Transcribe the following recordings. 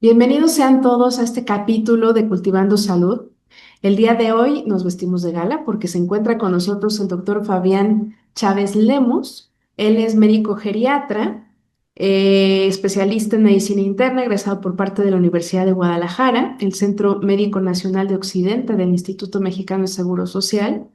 Bienvenidos sean todos a este capítulo de Cultivando Salud. El día de hoy nos vestimos de gala porque se encuentra con nosotros el doctor Fabián Chávez Lemos. Él es médico geriatra, especialista en medicina interna, egresado por parte de la Universidad de Guadalajara, el Centro Médico Nacional de Occidente del Instituto Mexicano de Seguro Social.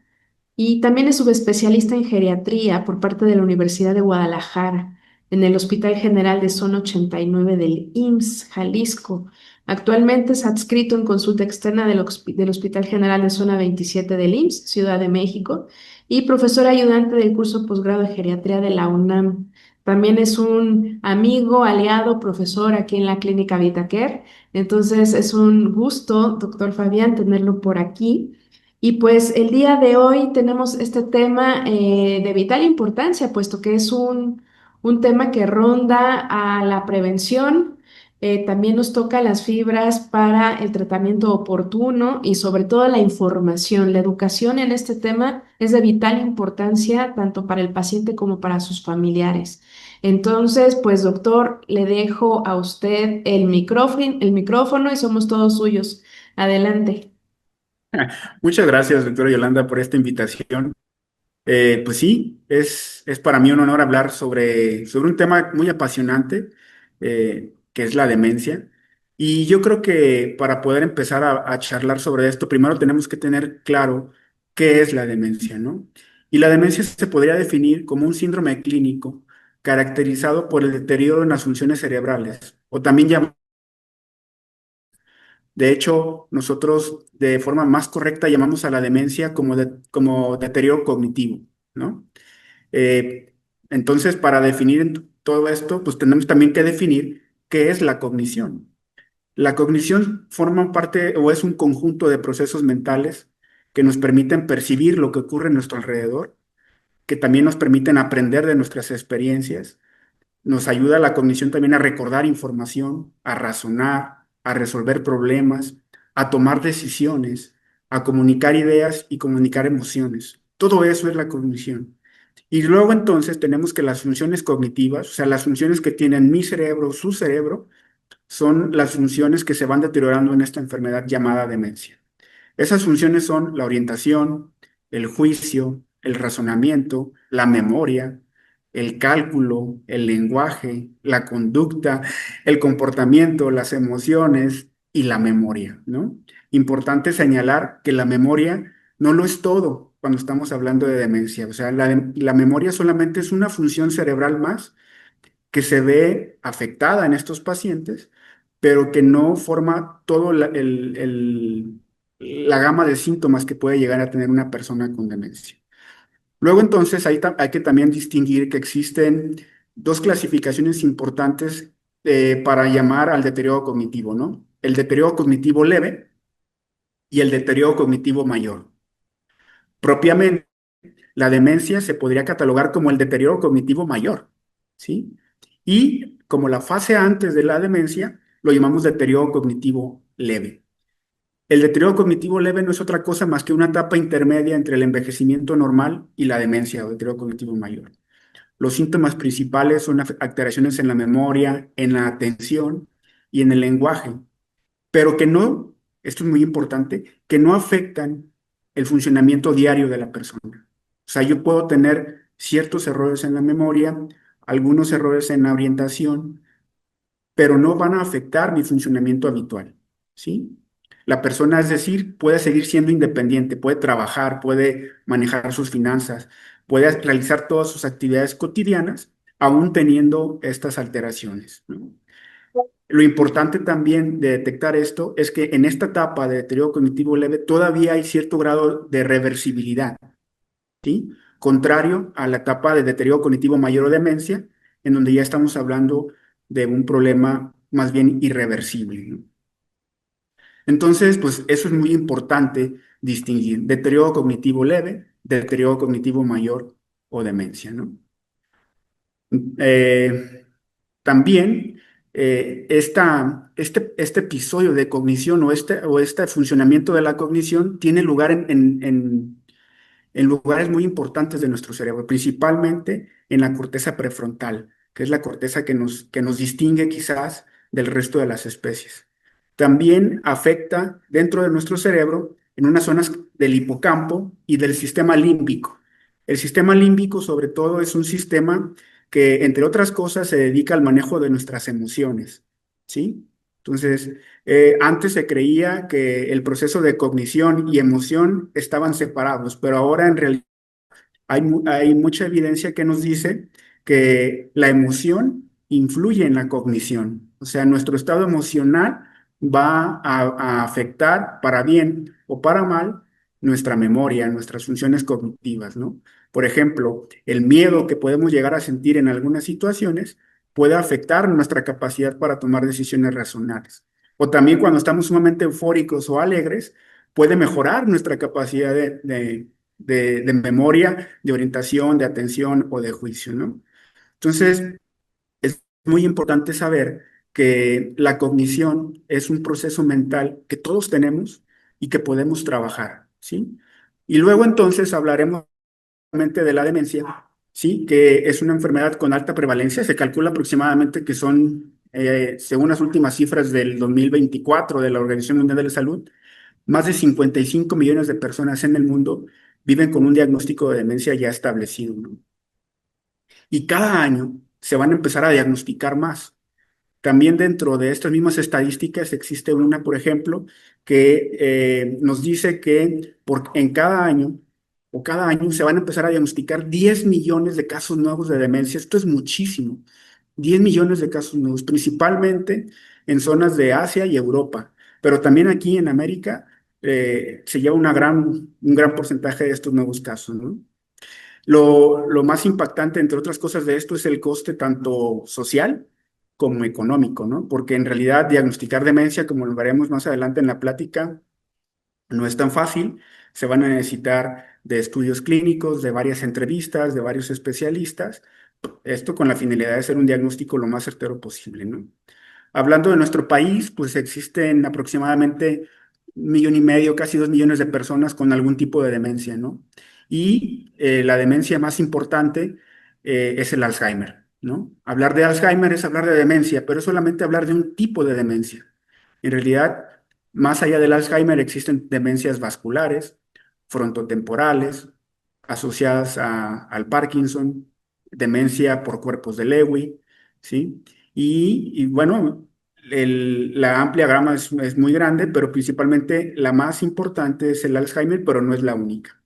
Y también es subespecialista en geriatría por parte de la Universidad de Guadalajara, en el Hospital General de Zona 89 del IMSS, Jalisco. Actualmente es adscrito en consulta externa del Hospital General de Zona 27 del IMSS, Ciudad de México, y profesor ayudante del curso posgrado de geriatría de la UNAM. También es un amigo, aliado, profesor aquí en la Clínica VitaCare. Entonces es un gusto, doctor Fabián, tenerlo por aquí. Y pues el día de hoy tenemos este tema de vital importancia, puesto que es un tema que ronda a la prevención. También nos toca las fibras para el tratamiento oportuno y sobre todo la información. La educación en este tema es de vital importancia tanto para el paciente como para sus familiares. Entonces, pues doctor, le dejo a usted el micrófono y somos todos suyos. Adelante. Muchas gracias, doctora Yolanda, por esta invitación. Pues sí, es para mí un honor hablar sobre un tema muy apasionante, que es la demencia. Y yo creo que para poder empezar a charlar sobre esto, primero tenemos que tener claro qué es la demencia, ¿no? Y la demencia se podría definir como un síndrome clínico caracterizado por el deterioro en las funciones cerebrales, o también llamado. De hecho, nosotros de forma más correcta llamamos a la demencia como deterioro cognitivo, ¿no? Eh, entonces, para definir todo esto, pues tenemos también que definir qué es la cognición. La cognición forma parte o es un conjunto de procesos mentales que nos permiten percibir lo que ocurre en nuestro alrededor, que también nos permiten aprender de nuestras experiencias. Nos ayuda la cognición también a recordar información, a razonar, a resolver problemas, a tomar decisiones, a comunicar ideas y comunicar emociones. Todo eso es la cognición. Y luego entonces tenemos que las funciones cognitivas, o sea, las funciones que tienen mi cerebro, su cerebro, son las funciones que se van deteriorando en esta enfermedad llamada demencia. Esas funciones son la orientación, el juicio, el razonamiento, la memoria, el cálculo, el lenguaje, la conducta, el comportamiento, las emociones y la memoria, ¿no? Importante señalar que la memoria no lo es todo cuando estamos hablando de demencia. O sea, la memoria solamente es una función cerebral más que se ve afectada en estos pacientes, pero que no forma todo la gama de síntomas que puede llegar a tener una persona con demencia. Luego entonces hay que también distinguir que existen dos clasificaciones importantes para llamar al deterioro cognitivo, ¿no? El deterioro cognitivo leve y el deterioro cognitivo mayor. Propiamente, la demencia se podría catalogar como el deterioro cognitivo mayor, ¿sí? Y como la fase antes de la demencia, lo llamamos deterioro cognitivo leve. El deterioro cognitivo leve no es otra cosa más que una etapa intermedia entre el envejecimiento normal y la demencia o deterioro cognitivo mayor. Los síntomas principales son alteraciones en la memoria, en la atención y en el lenguaje, pero que no, esto es muy importante, que no afectan el funcionamiento diario de la persona. O sea, yo puedo tener ciertos errores en la memoria, algunos errores en la orientación, pero no van a afectar mi funcionamiento habitual, ¿sí? La persona, es decir, puede seguir siendo independiente, puede trabajar, puede manejar sus finanzas, puede realizar todas sus actividades cotidianas, aún teniendo estas alteraciones, ¿no? Lo importante también de detectar esto es que en esta etapa de deterioro cognitivo leve todavía hay cierto grado de reversibilidad, ¿sí? Contrario a la etapa de deterioro cognitivo mayor o demencia, en donde ya estamos hablando de un problema más bien irreversible, ¿no? Entonces, pues eso es muy importante distinguir deterioro cognitivo leve, deterioro cognitivo mayor o demencia, ¿no? Eh, También este episodio de cognición o este funcionamiento de la cognición tiene lugar en lugares muy importantes de nuestro cerebro, principalmente en la corteza prefrontal, que es la corteza que nos distingue quizás del resto de las especies. También afecta dentro de nuestro cerebro en unas zonas del hipocampo y del sistema límbico. El sistema límbico, sobre todo, es un sistema que, entre otras cosas, se dedica al manejo de nuestras emociones, ¿sí? Entonces, antes se creía que el proceso de cognición y emoción estaban separados, pero ahora en realidad hay mucha evidencia que nos dice que la emoción influye en la cognición. O sea, nuestro estado emocional va a afectar para bien o para mal nuestra memoria, nuestras funciones cognitivas, ¿no? Por ejemplo, el miedo que podemos llegar a sentir en algunas situaciones puede afectar nuestra capacidad para tomar decisiones racionales. O también cuando estamos sumamente eufóricos o alegres, puede mejorar nuestra capacidad de memoria, de orientación, de atención o de juicio, ¿no? Entonces, es muy importante saber que la cognición es un proceso mental que todos tenemos y que podemos trabajar, ¿sí? Y luego entonces hablaremos de la demencia, ¿sí? Que es una enfermedad con alta prevalencia. Se calcula aproximadamente que son, según las últimas cifras del 2024 de la Organización Mundial de la Salud, más de 55 millones de personas en el mundo viven con un diagnóstico de demencia ya establecido, ¿no? Y cada año se van a empezar a diagnosticar más. También dentro de estas mismas estadísticas existe una, por ejemplo, que nos dice que en cada año o cada año se van a empezar a diagnosticar 10 millones de casos nuevos de demencia. Esto es muchísimo. 10 millones de casos nuevos, principalmente en zonas de Asia y Europa, pero también aquí en América se lleva un gran porcentaje de estos nuevos casos, ¿no? Lo más impactante, entre otras cosas, de esto es el coste tanto social como económico, ¿no? Porque en realidad diagnosticar demencia, como lo veremos más adelante en la plática, no es tan fácil. Se van a necesitar de estudios clínicos, de varias entrevistas, de varios especialistas. Esto con la finalidad de hacer un diagnóstico lo más certero posible, ¿no? Hablando de nuestro país, pues existen aproximadamente 1,5 millones, casi 2 millones de personas con algún tipo de demencia, ¿no? Y la demencia más importante es el Alzheimer, ¿no? Hablar de Alzheimer es hablar de demencia, pero es solamente hablar de un tipo de demencia. En realidad, más allá del Alzheimer existen demencias vasculares, frontotemporales, asociadas al Parkinson, demencia por cuerpos de Lewy, ¿sí? Y bueno, la amplia gama es muy grande, pero principalmente la más importante es el Alzheimer, pero no es la única.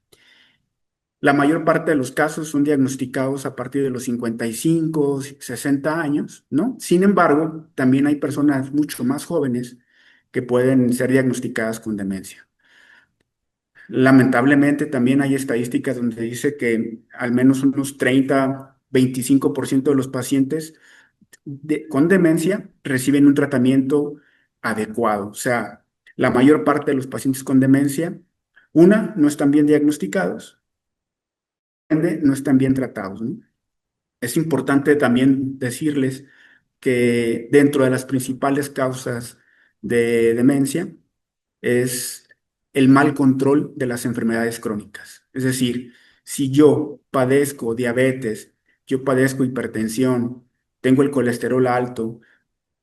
La mayor parte de los casos son diagnosticados a partir de los 55, 60 años, ¿no? Sin embargo, también hay personas mucho más jóvenes que pueden ser diagnosticadas con demencia. Lamentablemente, también hay estadísticas donde dice que al menos unos 30, 25% de los pacientes con demencia reciben un tratamiento adecuado. O sea, la mayor parte de los pacientes con demencia, no están bien diagnosticados, no están bien tratados, ¿no? Es importante también decirles que dentro de las principales causas de demencia es el mal control de las enfermedades crónicas. Es decir, si yo padezco diabetes, yo padezco hipertensión, tengo el colesterol alto,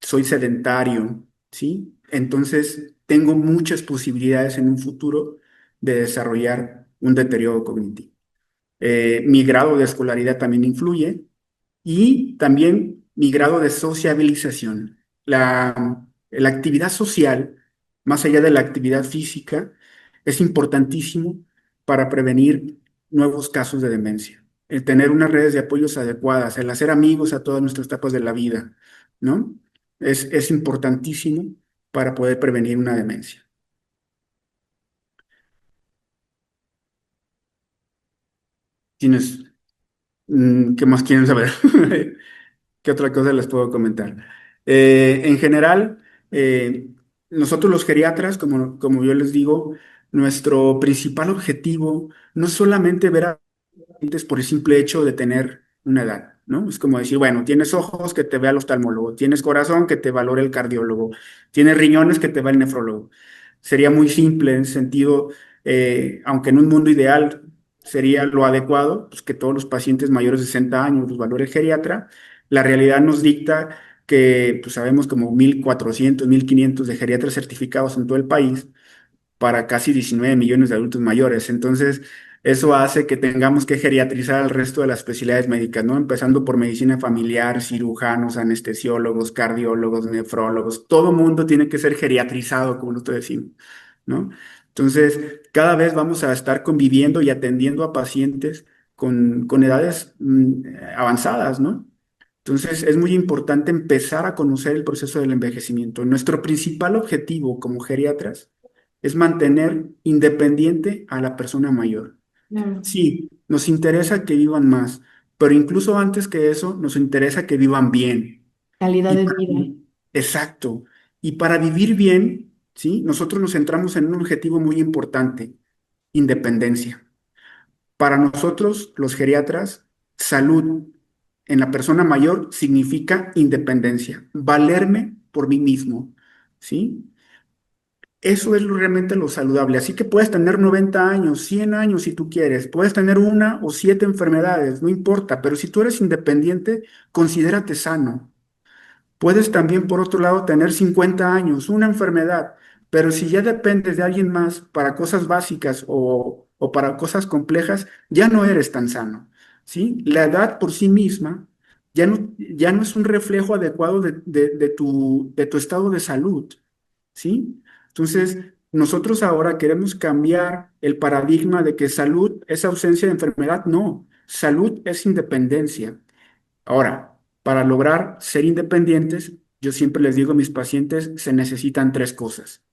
soy sedentario, ¿sí? Entonces tengo muchas posibilidades en un futuro de desarrollar un deterioro cognitivo. Mi grado de escolaridad también influye y también mi grado de sociabilización. La actividad social, más allá de la actividad física, es importantísimo para prevenir nuevos casos de demencia. El tener unas redes de apoyos adecuadas, el hacer amigos a todas nuestras etapas de la vida, ¿no? Es importantísimo para poder prevenir una demencia. ¿Tienes, qué más quieren saber? ¿Qué otra cosa les puedo comentar? En general, eh, nosotros los geriatras, como yo les digo, nuestro principal objetivo no es solamente ver a pacientes por el simple hecho de tener una edad, ¿no? Es como decir, bueno, tienes ojos, que te vea el oftalmólogo, tienes corazón, que te valore el cardiólogo, tienes riñones, que te vea el nefrólogo. Sería muy simple en sentido, aunque en un mundo ideal sería lo adecuado, pues que todos los pacientes mayores de 60 años los valore el geriatra, la realidad nos dicta que pues, sabemos como 1.400, 1.500 de geriatras certificados en todo el país para casi 19 millones de adultos mayores. Entonces, eso hace que tengamos que geriatrizar al resto de las especialidades médicas, ¿no? Empezando por medicina familiar, cirujanos, anestesiólogos, cardiólogos, nefrólogos, todo mundo tiene que ser geriatrizado, como nosotros decimos, ¿no? Entonces, cada vez vamos a estar conviviendo y atendiendo a pacientes con edades avanzadas, ¿no? Entonces, es muy importante empezar a conocer el proceso del envejecimiento. Nuestro principal objetivo como geriatras es mantener independiente a la persona mayor. Claro. Sí, nos interesa que vivan más, pero incluso antes que eso, nos interesa que vivan bien. Calidad Y de para- vida. exacto. Y para vivir bien, ¿sí? Nosotros nos centramos en un objetivo muy importante, independencia. Para nosotros, los geriatras, salud en la persona mayor significa independencia, valerme por mí mismo, ¿sí? Eso es realmente lo saludable. Así que puedes tener 90 años, 100 años si tú quieres, puedes tener una o 7 enfermedades, no importa, pero si tú eres independiente, considérate sano. Puedes también, por otro lado, tener 50 años, una enfermedad, pero si ya dependes de alguien más para cosas básicas o para cosas complejas, ya no eres tan sano, ¿sí? La edad por sí misma ya no es un reflejo adecuado de tu estado de salud, ¿sí? Entonces, nosotros ahora queremos cambiar el paradigma de que salud es ausencia de enfermedad. No, salud es independencia. Ahora, para lograr ser independientes, yo siempre les digo a mis pacientes, se necesitan tres cosas.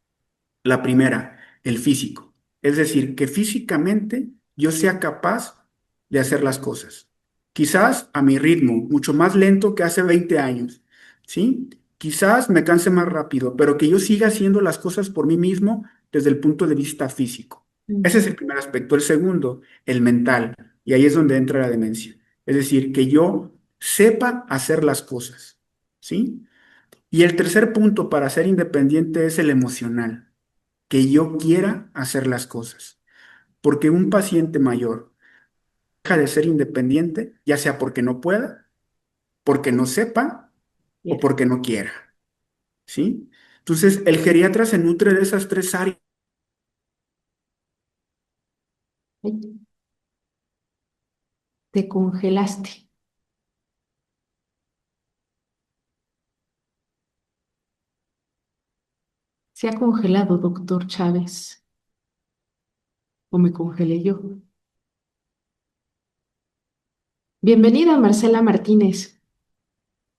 La primera, el físico. Es decir, que físicamente yo sea capaz de hacer las cosas. Quizás a mi ritmo, mucho más lento que hace 20 años, ¿sí? Quizás me canse más rápido, pero que yo siga haciendo las cosas por mí mismo desde el punto de vista físico. Ese es Ujú. el primer aspecto. El segundo, el mental. Y ahí es donde entra la demencia. Es decir, que yo sepa hacer las cosas, ¿sí? Y el tercer punto para ser independiente es el emocional, que yo quiera hacer las cosas. Porque un paciente mayor deja de ser independiente, ya sea porque no pueda, porque no sepa o Bien. porque no quiera, ¿sí? Entonces, el geriatra se nutre de esas tres áreas. Ay, te congelaste. Se ha congelado, doctor Chávez. ¿O me congelé yo? Bienvenida, Marcela Martínez.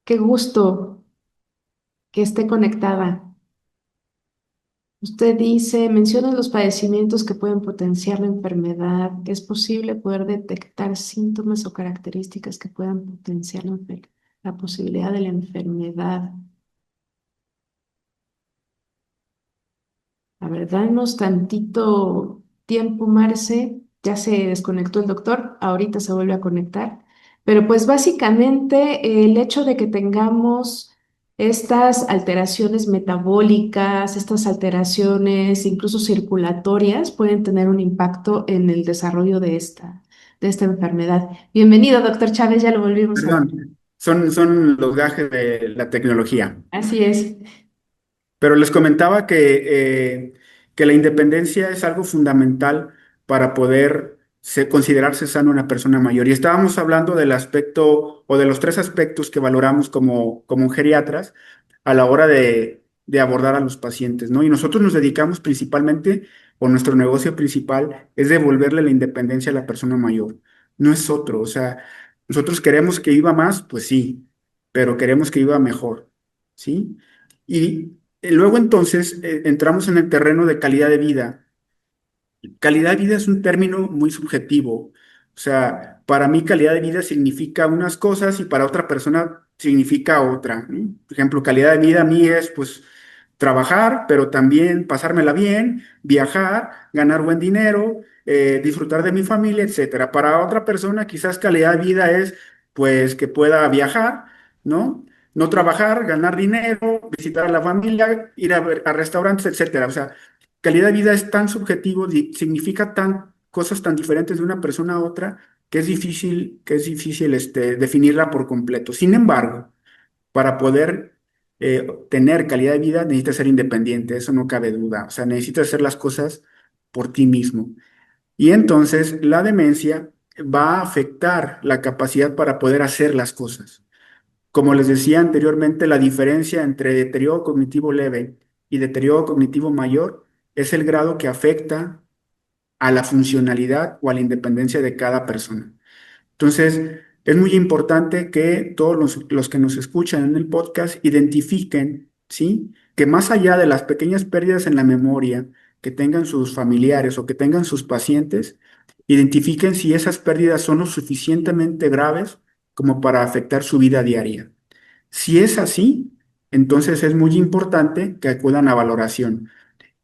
Qué gusto que esté conectada. Usted dice, menciona los padecimientos que pueden potenciar la enfermedad. ¿Es posible poder detectar síntomas o características que puedan potenciar la posibilidad de la enfermedad? A ver, danos tantito tiempo, Marce. Ya se desconectó el doctor, ahorita se vuelve a conectar. Pero pues básicamente el hecho de que tengamos estas alteraciones metabólicas, estas alteraciones incluso circulatorias, pueden tener un impacto en el desarrollo de esta enfermedad. Bienvenido, doctor Chávez, ya lo volvimos a ver. Perdón, son los gajes de la tecnología. Así es. Pero les comentaba que la independencia es algo fundamental para poder considerarse sano una persona mayor. Y estábamos hablando del aspecto o de los tres aspectos que valoramos como geriatras a la hora de abordar a los pacientes, ¿no? Y nosotros nos dedicamos principalmente, o nuestro negocio principal es devolverle la independencia a la persona mayor. No es otro. O sea, nosotros queremos que viva más, pues sí, pero queremos que viva mejor, ¿sí? Y luego entonces entramos en el terreno de calidad de vida. Calidad de vida es un término muy subjetivo. O sea, para mí calidad de vida significa unas cosas y para otra persona significa otra, ¿no? Por ejemplo, calidad de vida a mí es pues trabajar, pero también pasármela bien, viajar, ganar buen dinero, disfrutar de mi familia, etcétera. Para otra persona quizás calidad de vida es pues que pueda viajar, ¿no? No trabajar, ganar dinero, visitar a la familia, ir a restaurantes, etcétera. O sea, calidad de vida es tan subjetivo, significa cosas tan diferentes de una persona a otra, que es difícil definirla por completo. Sin embargo, Para poder tener calidad de vida necesitas ser independiente, eso no cabe duda. O sea, necesitas hacer las cosas por ti mismo. Y entonces la demencia va a afectar la capacidad para poder hacer las cosas. Como les decía anteriormente, la diferencia entre deterioro cognitivo leve y deterioro cognitivo mayor es el grado que afecta a la funcionalidad o a la independencia de cada persona. Entonces, es muy importante que todos los que nos escuchan en el podcast identifiquen, ¿sí? Que más allá de las pequeñas pérdidas en la memoria que tengan sus familiares o que tengan sus pacientes, identifiquen si esas pérdidas son lo suficientemente graves como para afectar su vida diaria. Si es así, entonces es muy importante que acudan a valoración.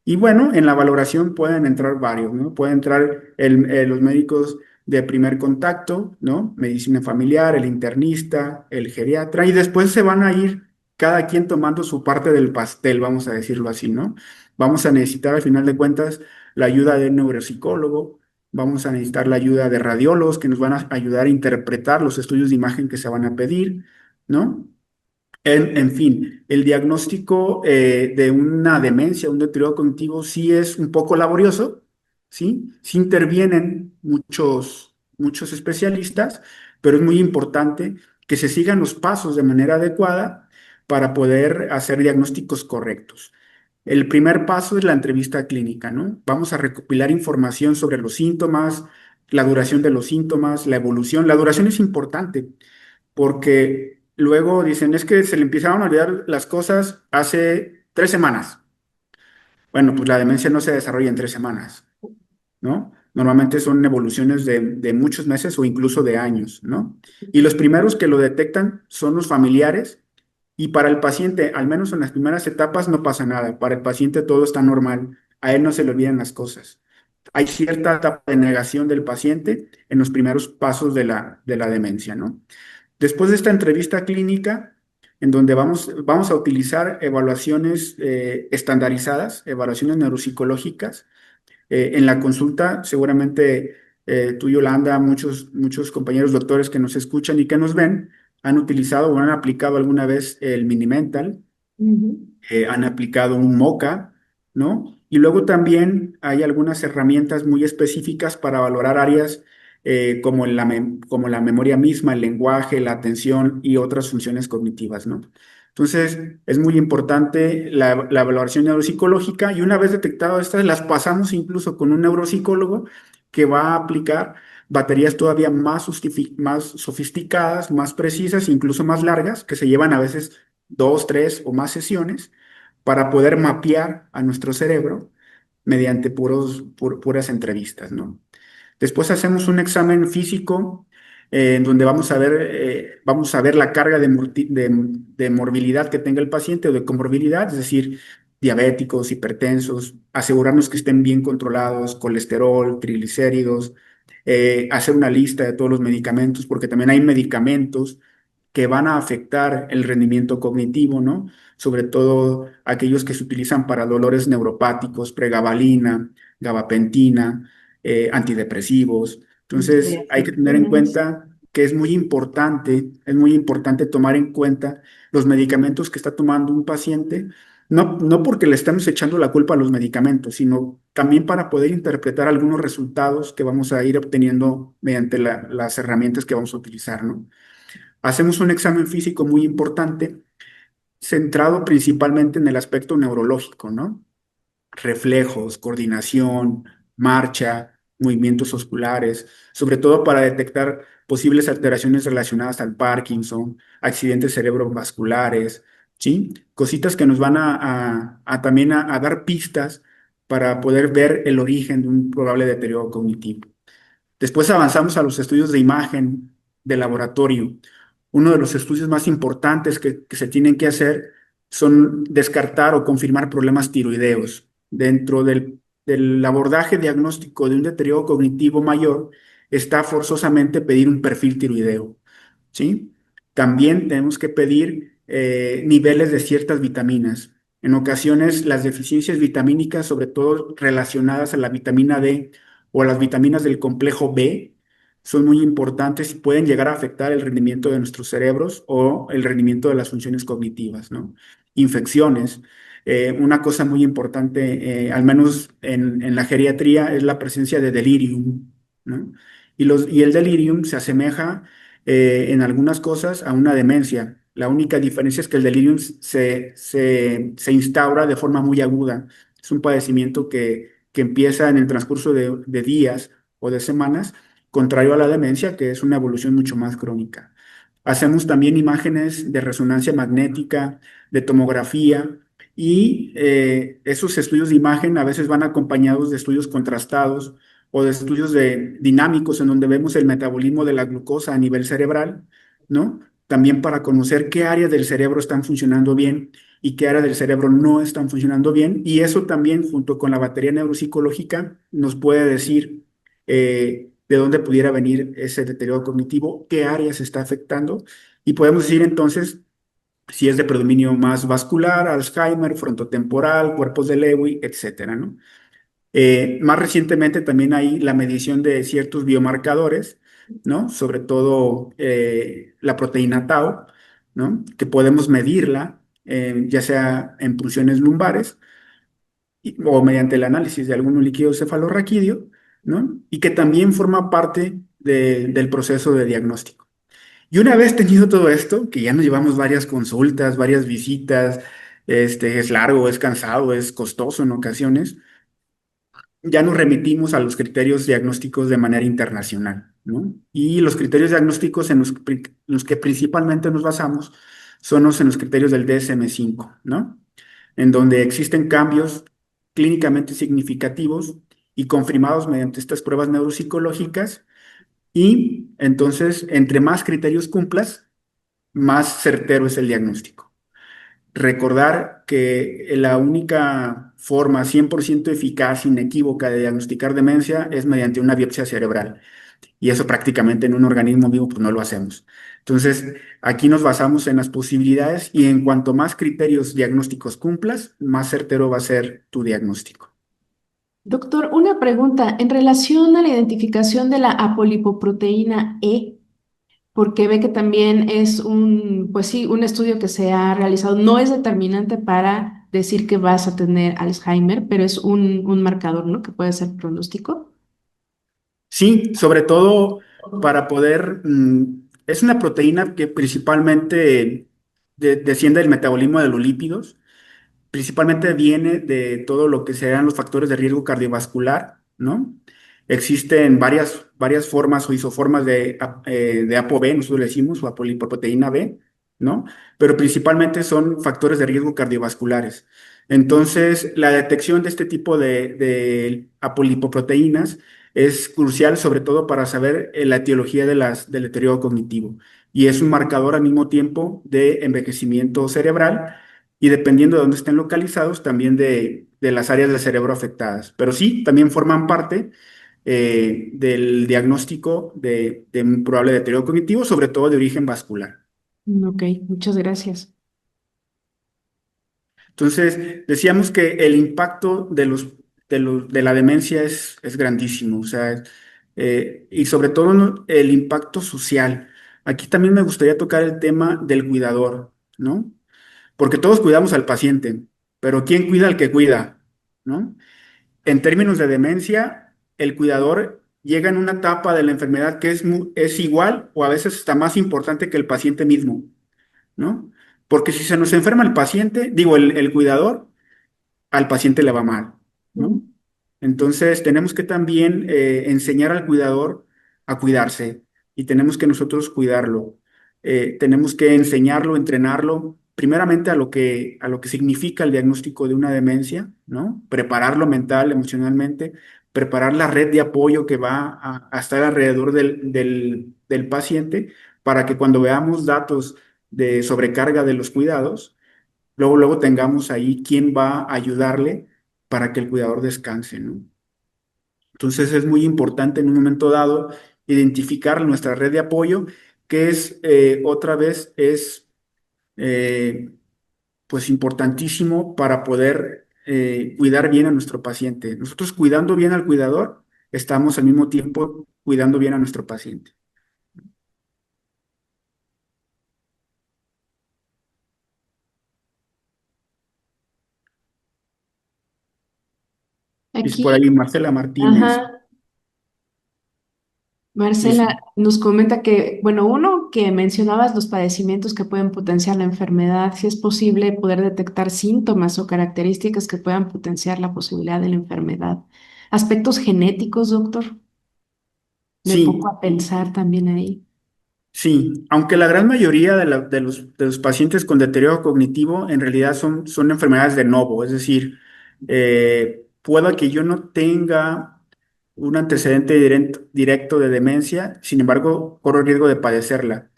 Y bueno, en la valoración pueden entrar varios, ¿no? Pueden entrar los médicos de primer contacto, ¿no? Medicina familiar, el internista, el geriatra, y después se van a ir cada quien tomando su parte del pastel, vamos a decirlo así, ¿no? Vamos a necesitar al final de cuentas la ayuda de un neuropsicólogo, vamos a necesitar la ayuda de radiólogos que nos van a ayudar a interpretar los estudios de imagen que se van a pedir, ¿no? En fin, el diagnóstico de una demencia, un deterioro cognitivo, sí es un poco laborioso, ¿sí? Sí intervienen muchos especialistas, pero es muy importante que se sigan los pasos de manera adecuada para poder hacer diagnósticos correctos. El primer paso es la entrevista clínica, ¿no? Vamos a recopilar información sobre los síntomas, la duración de los síntomas, la evolución. La duración es importante porque luego dicen, es que se le empezaron a olvidar las cosas hace 3 semanas. Bueno, pues la demencia no se desarrolla en 3 semanas, ¿no? Normalmente son evoluciones de muchos meses o incluso de años, ¿no? Y los primeros que lo detectan son los familiares y para el paciente, al menos en las primeras etapas, no pasa nada. Para el paciente todo está normal, a él no se le olvidan las cosas. Hay cierta etapa de negación del paciente en los primeros pasos de la demencia, ¿no? Después de esta entrevista clínica, en donde vamos a utilizar evaluaciones estandarizadas, evaluaciones neuropsicológicas, en la consulta, seguramente tú, Yolanda, muchos compañeros doctores que nos escuchan y que nos ven, han utilizado o han aplicado alguna vez el Minimental, Ujú. han aplicado un MOCA, ¿no? Y luego también hay algunas herramientas muy específicas para valorar áreas como la memoria misma, el lenguaje, la atención y otras funciones cognitivas, ¿no? Entonces, es muy importante la valoración neuropsicológica y una vez detectado estas, las pasamos incluso con un neuropsicólogo que va a aplicar baterías todavía más sofisticadas, más precisas, incluso más largas, que se llevan a veces 2, 3 o más sesiones para poder mapear a nuestro cerebro mediante puras entrevistas, ¿no? Después hacemos un examen físico en donde vamos a ver la carga de morbilidad que tenga el paciente o de comorbilidad, es decir, diabéticos, hipertensos, asegurarnos que estén bien controlados, colesterol, triglicéridos, hacer una lista de todos los medicamentos, porque también hay medicamentos que van a afectar el rendimiento cognitivo, ¿no? Sobre todo aquellos que se utilizan para dolores neuropáticos, pregabalina, gabapentina, antidepresivos. Entonces, hay que tener en Benzodiazepinas. cuenta que es muy importante tomar en cuenta los medicamentos que está tomando un paciente, no porque le estamos echando la culpa a los medicamentos, sino también para poder interpretar algunos resultados que vamos a ir obteniendo mediante las herramientas que vamos a utilizar, ¿no? Hacemos un examen físico muy importante, centrado principalmente en el aspecto neurológico, ¿no? Reflejos, coordinación, marcha, movimientos osculares, sobre todo para detectar posibles alteraciones relacionadas al Parkinson, accidentes cerebrovasculares, ¿sí? Cositas que nos van a también a dar pistas para poder ver el origen de un probable deterioro cognitivo. Después avanzamos a los estudios de imagen de laboratorio. Uno de los estudios más importantes que se tienen que hacer son descartar o confirmar problemas tiroideos. Dentro del abordaje diagnóstico de un deterioro cognitivo mayor está forzosamente pedir un perfil tiroideo, ¿sí? También tenemos que pedir niveles de ciertas vitaminas. En ocasiones, las deficiencias vitamínicas, sobre todo relacionadas a la vitamina D o a las vitaminas del complejo B, son muy importantes y pueden llegar a afectar el rendimiento de nuestros cerebros o el rendimiento de las funciones cognitivas, ¿no? Infecciones. Una cosa muy importante, al menos en la geriatría, es la presencia de delirium, ¿no? Y el delirium se asemeja en algunas cosas a una demencia. La única diferencia es que el delirium se instaura de forma muy aguda. Es un padecimiento que empieza en el transcurso de días o de semanas, contrario a la demencia, que es una evolución mucho más crónica. Hacemos también imágenes de resonancia magnética, de tomografía, y esos estudios de imagen a veces van acompañados de estudios contrastados o de estudios dinámicos en donde vemos el metabolismo de la glucosa a nivel cerebral, ¿no? También para conocer qué áreas del cerebro están funcionando bien y qué áreas del cerebro no están funcionando bien. Y eso también, junto con la batería neuropsicológica, nos puede decir de dónde pudiera venir ese deterioro cognitivo, qué áreas está afectando. Y podemos decir entonces si es de predominio más vascular, Alzheimer, frontotemporal, cuerpos de Lewy, etcétera, ¿no? Más recientemente también hay la medición de ciertos biomarcadores, ¿no? Sobre todo la proteína tau, ¿no? Que podemos medirla, ya sea en punciones lumbares o mediante el análisis de algún líquido cefalorraquídeo, ¿no? Y que también forma parte del proceso de diagnóstico. Y una vez tenido todo esto, que ya nos llevamos varias consultas, varias visitas, es largo, es cansado, es costoso en ocasiones, ya nos remitimos a los criterios diagnósticos de manera internacional, ¿no? Y los criterios diagnósticos los que principalmente nos basamos son en los criterios del DSM-5, ¿no? En donde existen cambios clínicamente significativos y confirmados mediante estas pruebas neuropsicológicas, y entonces, entre más criterios cumplas, más certero es el diagnóstico. Recordar que la única forma 100% eficaz, inequívoca de diagnosticar demencia es mediante una biopsia cerebral. Y eso prácticamente en un organismo vivo pues no lo hacemos. Entonces, aquí nos basamos en las posibilidades y en cuanto más criterios diagnósticos cumplas, más certero va a ser tu diagnóstico. Doctor, una pregunta en relación a la identificación de la apolipoproteína E, porque ve que también es un, pues sí, un estudio que se ha realizado. No es determinante para decir que vas a tener Alzheimer, pero es un marcador, ¿no? Que puede ser pronóstico. Sí, sobre todo para poder, es una proteína que principalmente desciende del metabolismo de los lípidos. Principalmente viene de todo lo que serán los factores de riesgo cardiovascular, ¿no? Existen varias formas o isoformas de ApoB, nosotros le decimos, o apolipoproteína B, ¿no? Pero principalmente son factores de riesgo cardiovasculares. Entonces, la detección de este tipo de apolipoproteínas es crucial, sobre todo para saber la etiología del deterioro cognitivo. Y es un marcador al mismo tiempo de envejecimiento cerebral y dependiendo de dónde estén localizados, también de las áreas del cerebro afectadas. Pero sí, también forman parte del diagnóstico de un probable deterioro cognitivo, sobre todo de origen vascular. Ok, muchas gracias. Entonces, decíamos que el impacto de la demencia es grandísimo, o sea, y sobre todo, ¿no?, el impacto social. Aquí también me gustaría tocar el tema del cuidador, ¿no? Porque todos cuidamos al paciente, pero ¿quién cuida al que cuida? ¿No? En términos de demencia, el cuidador llega en una etapa de la enfermedad que es igual o a veces está más importante que el paciente mismo, ¿no? Porque si se nos enferma el paciente, digo, el cuidador, al paciente le va mal, ¿no? Entonces, tenemos que también enseñar al cuidador a cuidarse y tenemos que nosotros cuidarlo. Tenemos que enseñarlo, entrenarlo, primeramente a lo que significa el diagnóstico de una demencia, ¿no? Prepararlo mental, emocionalmente, preparar la red de apoyo que va a estar alrededor del paciente para que cuando veamos datos de sobrecarga de los cuidados, luego tengamos ahí quién va a ayudarle para que el cuidador descanse, ¿no? Entonces es muy importante en un momento dado identificar nuestra red de apoyo, que es otra vez es eh, pues importantísimo para poder cuidar bien a nuestro paciente. Nosotros cuidando bien al cuidador, estamos al mismo tiempo cuidando bien a nuestro paciente. Dice por Aquí, ahí Marcela Martínez. ajá, Marcela Dice, nos comenta que, bueno, uno, que mencionabas los padecimientos que pueden potenciar la enfermedad, si es posible poder detectar síntomas o características que puedan potenciar la posibilidad de la enfermedad. Aspectos genéticos, doctor, me pongo sí, a pensar también ahí. sí, aunque la gran mayoría de los pacientes con deterioro cognitivo en realidad son enfermedades de novo, es decir, pueda que yo no tenga un antecedente directo de demencia, sin embargo, corro el riesgo de padecerla.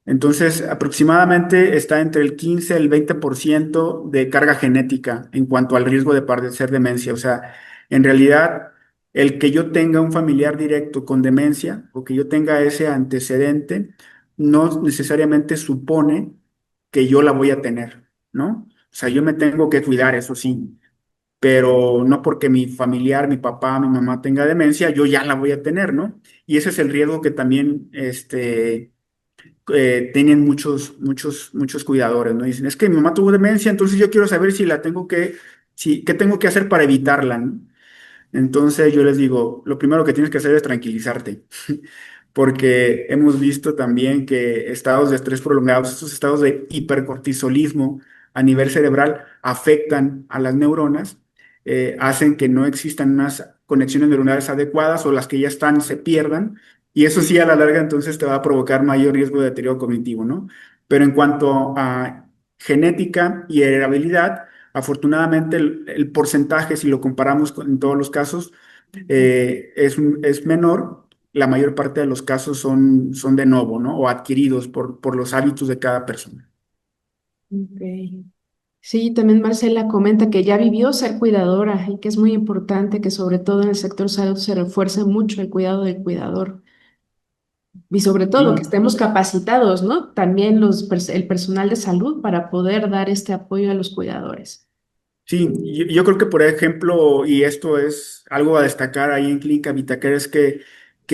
Entonces, aproximadamente está entre el 15 y el 20% de carga genética en cuanto al riesgo de padecer demencia. O sea, en realidad, el que yo tenga un familiar directo con demencia o que yo tenga ese antecedente, no necesariamente supone que yo la voy a tener, ¿no? O sea, yo me tengo que cuidar, eso sí, pero no porque mi familiar, mi papá, mi mamá tenga demencia, yo ya la voy a tener, ¿no? Y ese es el riesgo que también, tienen muchos cuidadores, ¿no? Dicen, es que mi mamá tuvo demencia, entonces yo quiero saber si la tengo que, si, qué tengo que hacer para evitarla, ¿no? Entonces yo les digo, lo primero que tienes que hacer es tranquilizarte, porque hemos visto también que estados de estrés prolongados, estos estados de hipercortisolismo a nivel cerebral afectan a las neuronas, hacen que no existan unas conexiones neuronales adecuadas o las que ya están se pierdan, y eso sí a la larga entonces te va a provocar mayor riesgo de deterioro cognitivo, ¿no? Pero en cuanto a genética y heredabilidad, afortunadamente, el porcentaje, si lo comparamos en todos los casos, es menor. La mayor parte de los casos son de nuevo, ¿no? O adquiridos por los hábitos de cada persona. Ok. Sí, también Marcela comenta que ya vivió ser cuidadora y que es muy importante que sobre todo en el sector salud se refuerce mucho el cuidado del cuidador y sobre todo que Sí, estemos capacitados, ¿no? También el personal de salud para poder dar este apoyo a los cuidadores. sí, yo creo que por ejemplo, y esto es algo a destacar ahí en Clínica Vitaquera, es que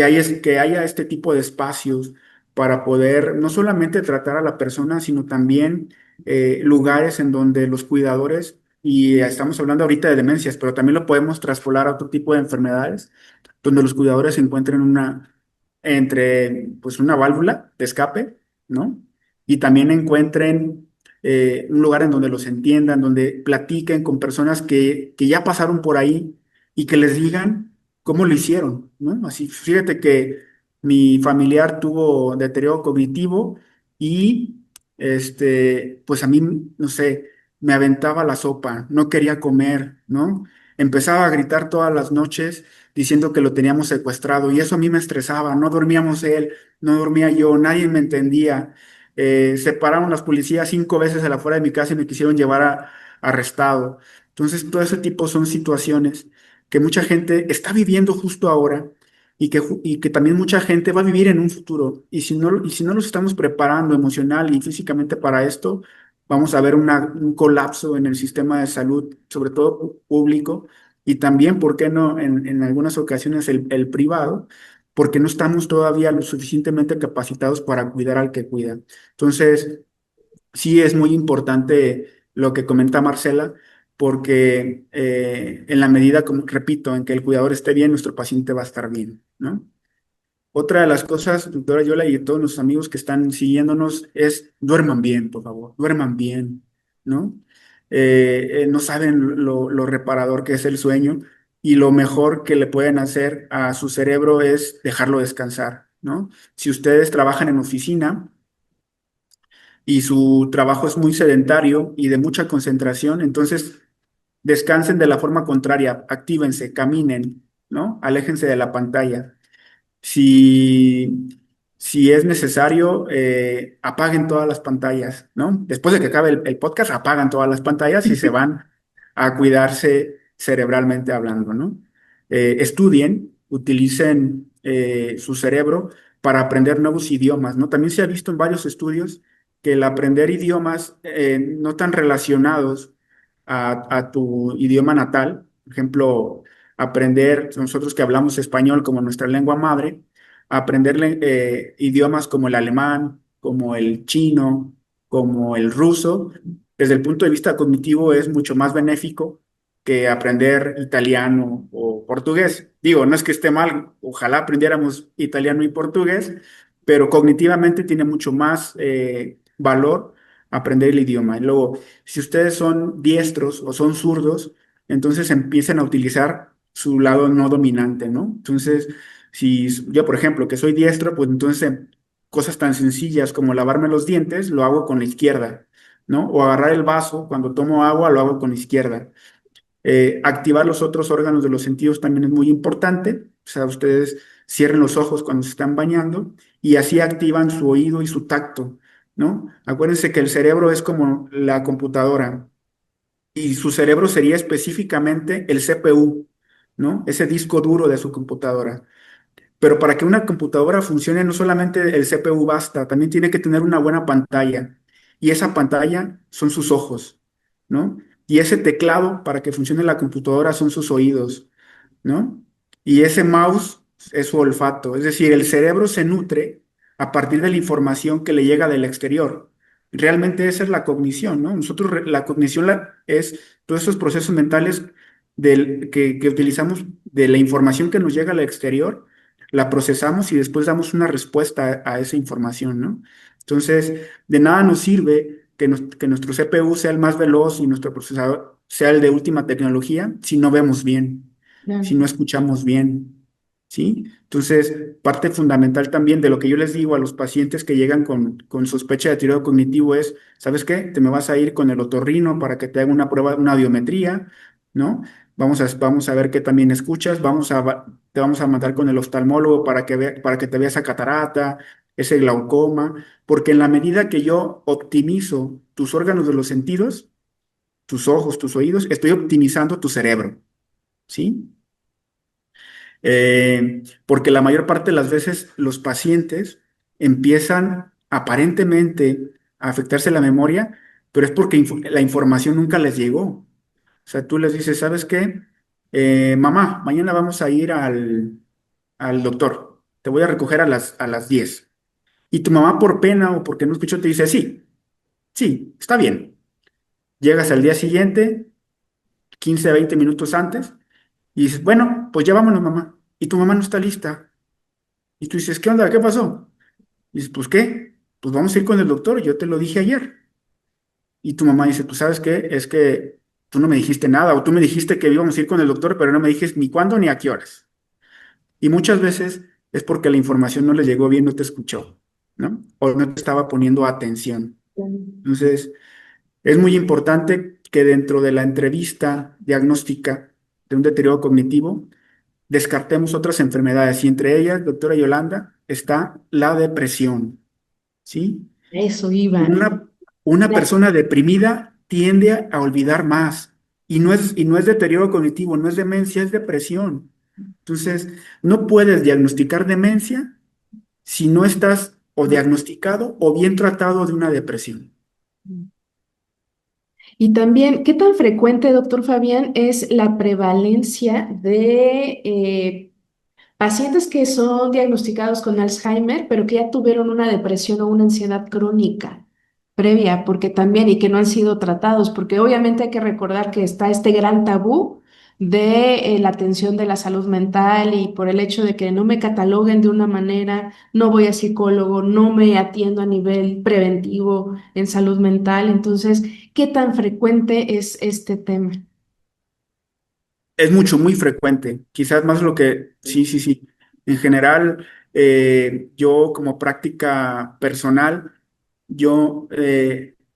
haya este tipo de espacios para poder no solamente tratar a la persona, sino también lugares en donde los cuidadores, y estamos hablando ahorita de demencias, pero también lo podemos traspolar a otro tipo de enfermedades, donde los cuidadores se encuentren pues una válvula de escape, ¿no? Y también encuentren un lugar en donde los entiendan, donde platiquen con personas que ya pasaron por ahí y que les digan cómo lo hicieron, ¿no? Así, fíjate que mi familiar tuvo deterioro cognitivo y, pues a mí, no sé, me aventaba la sopa, no quería comer, ¿no? Empezaba a gritar todas las noches diciendo que lo teníamos secuestrado y eso a mí me estresaba, no dormíamos él, no dormía yo, nadie me entendía. Se pararon las policías 5 veces a la afuera de mi casa y me quisieron llevar arrestado. Entonces, todo ese tipo son situaciones que mucha gente está viviendo justo ahora y que también mucha gente va a vivir en un futuro. Y si no los estamos preparando emocional y físicamente para esto, vamos a ver un colapso en el sistema de salud, sobre todo público, y también, ¿por qué no?, en algunas ocasiones el privado, porque no estamos todavía lo suficientemente capacitados para cuidar al que cuida. Entonces, sí es muy importante lo que comenta Marcela, porque en la medida, como repito, en que el cuidador esté bien, nuestro paciente va a estar bien, ¿no? Otra de las cosas, doctora Yola, y todos los amigos que están siguiéndonos, es duerman bien, por favor, duerman bien, ¿no? No saben lo reparador que es el sueño y lo mejor que le pueden hacer a su cerebro es dejarlo descansar, ¿no? Si ustedes trabajan en oficina, y su trabajo es muy sedentario y de mucha concentración, entonces descansen de la forma contraria, actívense, caminen, ¿no? Aléjense de la pantalla. Si, si es necesario, apaguen todas las pantallas, ¿no? Después de que acabe el podcast, apagan todas las pantallas y se van a cuidarse cerebralmente hablando, ¿no? Estudien, utilicen su cerebro para aprender nuevos idiomas, ¿no? También se ha visto en varios estudios que el aprender idiomas no tan relacionados a tu idioma natal, por ejemplo, aprender, nosotros que hablamos español como nuestra lengua madre, aprender idiomas como el alemán, como el chino, como el ruso, desde el punto de vista cognitivo es mucho más benéfico que aprender italiano o portugués. Digo, no es que esté mal, ojalá aprendiéramos italiano y portugués, pero cognitivamente tiene mucho más valor aprender el idioma. Y luego, si ustedes son diestros o son zurdos, entonces empiecen a utilizar su lado no dominante, ¿no? Entonces, si yo, por ejemplo, que soy diestro, pues entonces cosas tan sencillas como lavarme los dientes, lo hago con la izquierda, ¿no? O agarrar el vaso, cuando tomo agua, lo hago con la izquierda. Activar los otros órganos de los sentidos también es muy importante. O sea, ustedes cierren los ojos cuando se están bañando y así activan su oído y su tacto, ¿no? Acuérdense que el cerebro es como la computadora y su cerebro sería específicamente el CPU, ¿no? Ese disco duro de su computadora. Pero para que una computadora funcione, no solamente el CPU basta, también tiene que tener una buena pantalla. Y esa pantalla son sus ojos, ¿no? Y ese teclado para que funcione la computadora son sus oídos, ¿no? Y ese mouse es su olfato. Es decir, el cerebro se nutre a partir de la información que le llega del exterior. Realmente esa es la cognición, ¿no? Nosotros, la cognición es todos esos procesos mentales que utilizamos de la información que nos llega al exterior, la procesamos y después damos una respuesta a esa información, ¿no? Entonces, de nada nos sirve que nuestro CPU sea el más veloz y nuestro procesador sea el de última tecnología si no vemos bien, si Claro. no escuchamos bien, ¿sí? Entonces, parte fundamental también de lo que yo les digo a los pacientes que llegan con sospecha de deterioro cognitivo es, ¿sabes qué? Te me vas a ir con el otorrino para que te haga una prueba, una audiometría, ¿no? Vamos a ver qué también escuchas, te vamos a mandar con el oftalmólogo para que te vea esa catarata, ese glaucoma, porque en la medida que yo optimizo tus órganos de los sentidos, tus ojos, tus oídos, estoy optimizando tu cerebro, ¿sí? Porque la mayor parte de las veces los pacientes empiezan aparentemente a afectarse la memoria, pero es porque la información nunca les llegó. O sea, tú les dices, ¿sabes qué? Mamá, mañana vamos a ir al doctor. Te voy a recoger a las 10. Y tu mamá por pena o porque no escuchó te dice, sí, sí, está bien. Llegas al día siguiente, 15 20 minutos antes, y dices, bueno, pues ya vámonos, mamá. Y tu mamá no está lista. Y tú dices, ¿qué onda? ¿Qué pasó? Y dices, pues qué, pues vamos a ir con el doctor, yo te lo dije ayer. Y tu mamá dice, pues sabes qué, es que tú no me dijiste nada, o tú me dijiste que íbamos a ir con el doctor, pero no me dijiste ni cuándo ni a qué horas. Y muchas veces es porque la información no le llegó bien, no te escuchó, ¿no? O no te estaba poniendo atención. Entonces, es muy importante que dentro de la entrevista diagnóstica de un deterioro cognitivo, descartemos otras enfermedades y entre ellas, doctora Yolanda, está la depresión, ¿sí? Eso iba. Una, una La- persona deprimida tiende a olvidar más y no es deterioro cognitivo, no es demencia, es depresión. Entonces, no puedes diagnosticar demencia si no estás o diagnosticado o bien tratado de una depresión. Y también, ¿qué tan frecuente, doctor Fabián, es la prevalencia de pacientes que son diagnosticados con Alzheimer, pero que ya tuvieron una depresión o una ansiedad crónica previa, porque también, y que no han sido tratados, porque obviamente hay que recordar que está este gran tabú de la atención de la salud mental y por el hecho de que no me cataloguen de una manera, no voy a psicólogo, no me atiendo a nivel preventivo en salud mental. Entonces, ¿qué tan frecuente es este tema? Es mucho, muy frecuente, quizás más lo que, sí, sí, sí. En general, yo como práctica personal, yo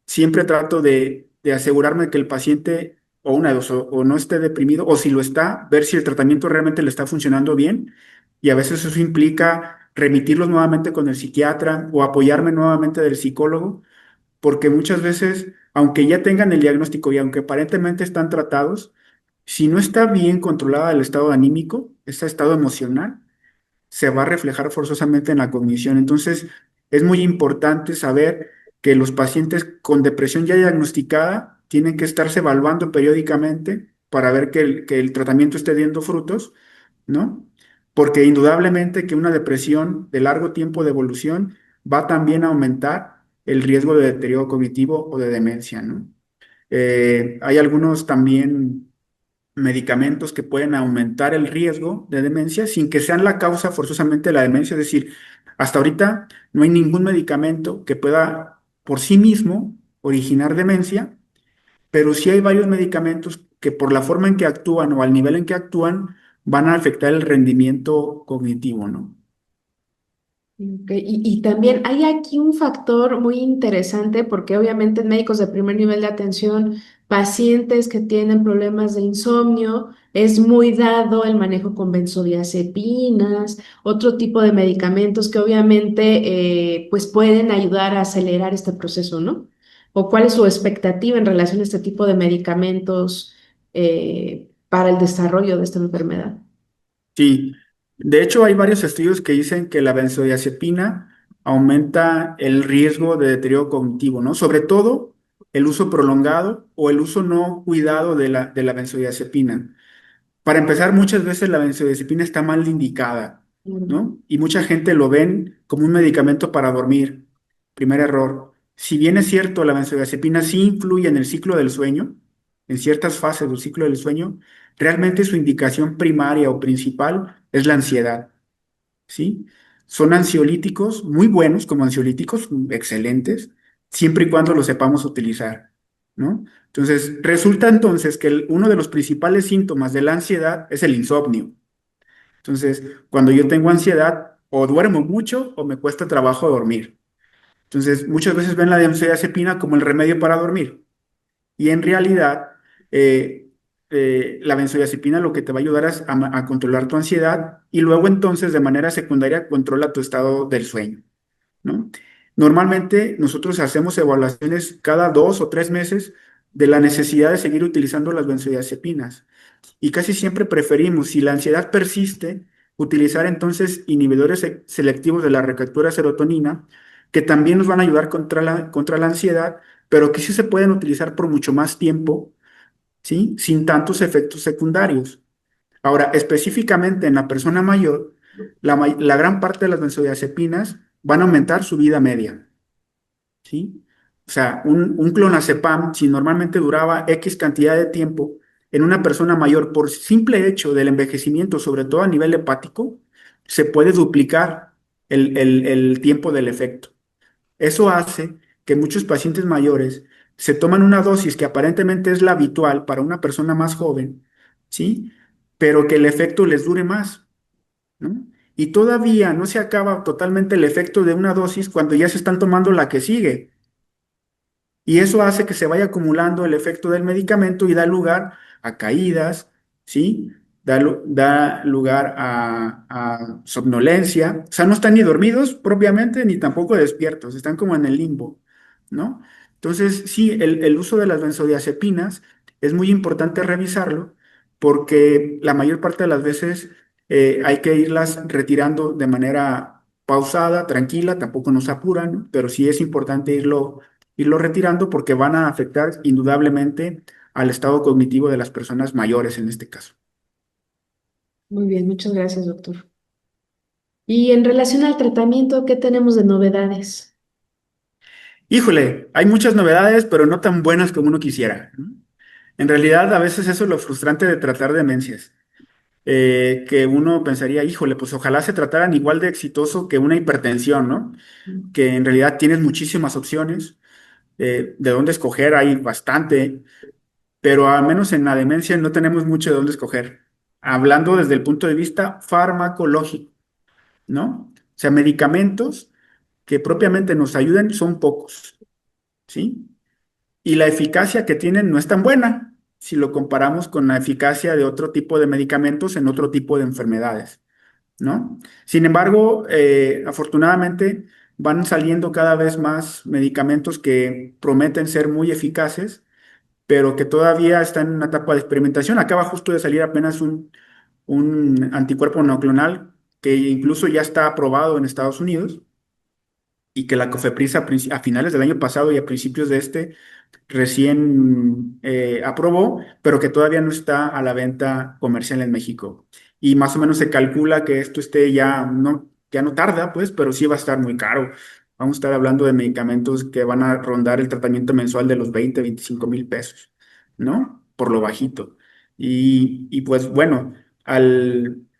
siempre trato de asegurarme que el paciente o una de dos, o no esté deprimido, o si lo está, ver si el tratamiento realmente le está funcionando bien. Y a veces eso implica remitirlos nuevamente con el psiquiatra o apoyarme nuevamente del psicólogo, porque muchas veces, aunque ya tengan el diagnóstico y aunque aparentemente están tratados, si no está bien controlada el estado anímico, ese estado emocional, se va a reflejar forzosamente en la cognición. Entonces, es muy importante saber que los pacientes con depresión ya diagnosticada tienen que estarse evaluando periódicamente para ver que el tratamiento esté dando frutos, ¿no? Porque indudablemente que una depresión de largo tiempo de evolución va también a aumentar el riesgo de deterioro cognitivo o de demencia, ¿no? Hay algunos también medicamentos que pueden aumentar el riesgo de demencia sin que sean la causa forzosamente de la demencia. Es decir, hasta ahorita no hay ningún medicamento que pueda por sí mismo originar demencia, pero sí hay varios medicamentos que por la forma en que actúan o al nivel en que actúan van a afectar el rendimiento cognitivo, ¿no? Ok, y también hay aquí un factor muy interesante porque obviamente en médicos de primer nivel de atención, pacientes que tienen problemas de insomnio, es muy dado el manejo con benzodiazepinas, otro tipo de medicamentos que obviamente pues pueden ayudar a acelerar este proceso, ¿no? ¿O cuál es su expectativa en relación a este tipo de medicamentos para el desarrollo de esta enfermedad? Sí, de hecho hay varios estudios que dicen que la benzodiazepina aumenta el riesgo de deterioro cognitivo, ¿no? Sobre todo el uso prolongado o el uso no cuidado de la benzodiazepina. Para empezar, muchas veces la benzodiazepina está mal indicada, ¿no? Y mucha gente lo ven como un medicamento para dormir. Primer error. Si bien es cierto, la benzodiazepina sí influye en el ciclo del sueño, en ciertas fases del ciclo del sueño, realmente su indicación primaria o principal es la ansiedad, ¿sí? Son ansiolíticos muy buenos como ansiolíticos, excelentes, siempre y cuando los sepamos utilizar, ¿no? Entonces, resulta entonces que uno de los principales síntomas de la ansiedad es el insomnio. Entonces, cuando yo tengo ansiedad, o duermo mucho o me cuesta trabajo dormir. Entonces, muchas veces ven la benzodiazepina como el remedio para dormir. Y en realidad, eh, la benzodiazepina lo que te va a ayudar es a controlar tu ansiedad y luego entonces de manera secundaria controla tu estado del sueño, ¿no? Normalmente nosotros hacemos evaluaciones cada 2 o 3 meses de la necesidad de seguir utilizando las benzodiazepinas y casi siempre preferimos, si la ansiedad persiste, utilizar entonces inhibidores selectivos de la recaptura de serotonina que también nos van a ayudar contra la ansiedad, pero que sí se pueden utilizar por mucho más tiempo, ¿sí? Sin tantos efectos secundarios. Ahora, específicamente en la persona mayor, la gran parte de las benzodiazepinas van a aumentar su vida media, ¿sí? O sea, un clonazepam, si normalmente duraba X cantidad de tiempo, en una persona mayor, por simple hecho del envejecimiento, sobre todo a nivel hepático, se puede duplicar el tiempo del efecto. Eso hace que muchos pacientes mayores se toman una dosis que aparentemente es la habitual para una persona más joven, ¿sí? Pero que el efecto les dure más, ¿no? Y todavía no se acaba totalmente el efecto de una dosis cuando ya se están tomando la que sigue. Y eso hace que se vaya acumulando el efecto del medicamento y da lugar a caídas, ¿sí? Da lugar a somnolencia. O sea, no están ni dormidos propiamente, ni tampoco despiertos, están como en el limbo, ¿no? Entonces, sí, el uso de las benzodiazepinas es muy importante revisarlo porque la mayor parte de las veces hay que irlas retirando de manera pausada, tranquila, tampoco nos apuran, ¿no? Pero sí es importante irlo retirando porque van a afectar indudablemente al estado cognitivo de las personas mayores en este caso. Muy bien, muchas gracias, doctor. Y en relación al tratamiento, ¿qué tenemos de novedades? Híjole, hay muchas novedades, pero no tan buenas como uno quisiera, ¿no? En realidad, a veces eso es lo frustrante de tratar demencias, que uno pensaría, híjole, pues ojalá se trataran igual de exitoso que una hipertensión, ¿no? Que en realidad tienes muchísimas opciones, de dónde escoger, hay bastante, pero al menos en la demencia no tenemos mucho de dónde escoger. Hablando desde el punto de vista farmacológico, ¿no? O sea, medicamentos que propiamente nos ayuden son pocos, ¿sí? Y la eficacia que tienen no es tan buena si lo comparamos con la eficacia de otro tipo de medicamentos en otro tipo de enfermedades, ¿no? Sin embargo, afortunadamente van saliendo cada vez más medicamentos que prometen ser muy eficaces, pero que todavía están en una etapa de experimentación. Acaba justo de salir apenas un anticuerpo monoclonal que incluso ya está aprobado en Estados Unidos y que la COFEPRIS a finales del año pasado y a principios de este recién aprobó, pero que todavía no está a la venta comercial en México. Y más o menos se calcula que esto esté ya no tarda, pues, pero sí va a estar muy caro. Vamos a estar hablando de medicamentos que van a rondar el tratamiento mensual de los 20-25 mil pesos, ¿no? Por lo bajito. Y pues bueno,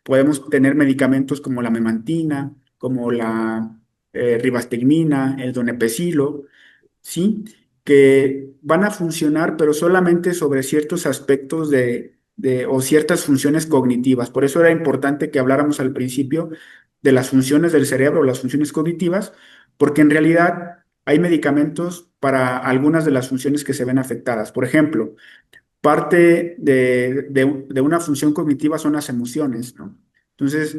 podemos tener medicamentos como la memantina, como la rivastigmina, el donepezilo, ¿sí? Que van a funcionar, pero solamente sobre ciertos aspectos o ciertas funciones cognitivas. Por eso era importante que habláramos al principio de las funciones del cerebro, las funciones cognitivas, porque en realidad hay medicamentos para algunas de las funciones que se ven afectadas. Por ejemplo, parte de una función cognitiva son las emociones, ¿no? Entonces,